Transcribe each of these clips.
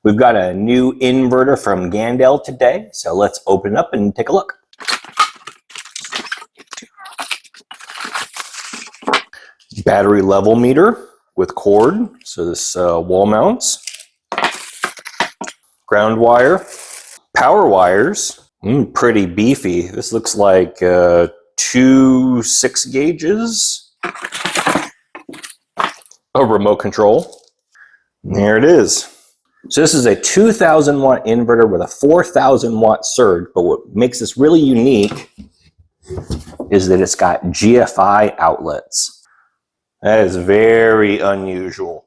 We've got a new inverter from Giandel today, so let's open it up and take a look. Battery level meter with cord, so this wall mounts. Ground wire. Power wires, pretty beefy. This looks like 2 6-gauges. A remote control. And there it is. So this is a 2,000 watt inverter with a 4,000 watt surge, but what makes this really unique is that it's got GFI outlets. That is very unusual.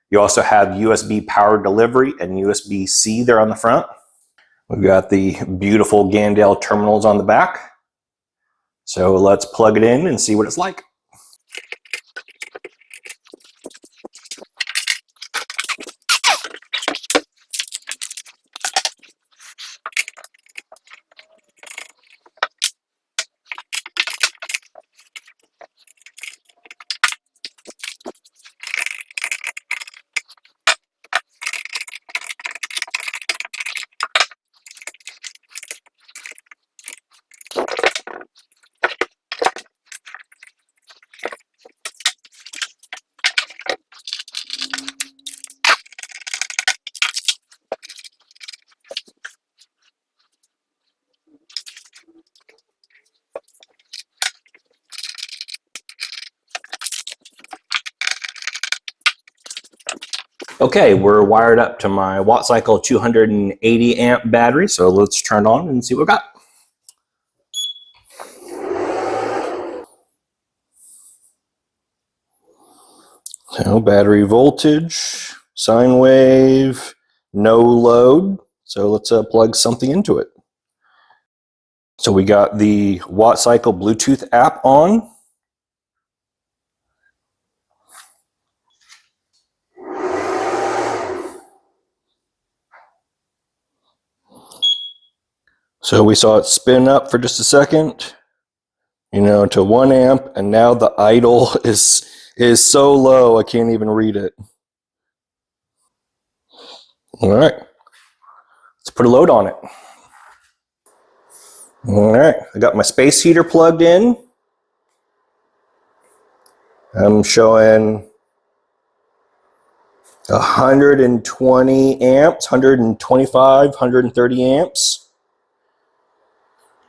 You also have USB power delivery and USB-C there on the front. We've got the beautiful Giandel terminals on the back. So let's plug it in and see what it's like. Okay, we're wired up to my watt cycle 280 amp battery, so let's turn it on and see what we got. So battery voltage, sine wave, no load. So let's plug something into it. So we got the watt cycle Bluetooth app on. So we saw it spin up for just a second, to 1 amp, and now the idle is so low I can't even read it. All right, let's put a load on it. All right, I got my space heater plugged in. I'm showing 120 amps, 125, 130 amps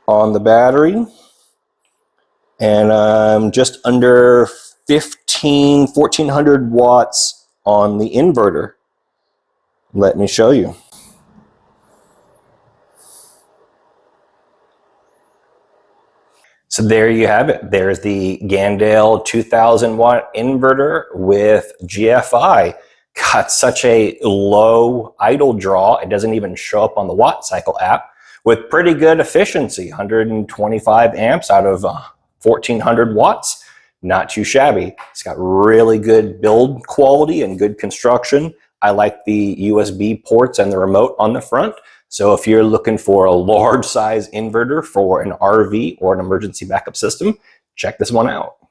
on the battery, and I'm just under 1,400 watts on the inverter. Let me show you. So there you have it. There's the Giandel 2,000 watt inverter with GFI. Got such a low idle draw, it doesn't even show up on the watt cycle app, with pretty good efficiency, 125 amps out of 1,400 watts. Not too shabby. It's got really good build quality and good construction. I like the USB ports and the remote on the front. So if you're looking for a large size inverter for an RV or an emergency backup system, check this one out.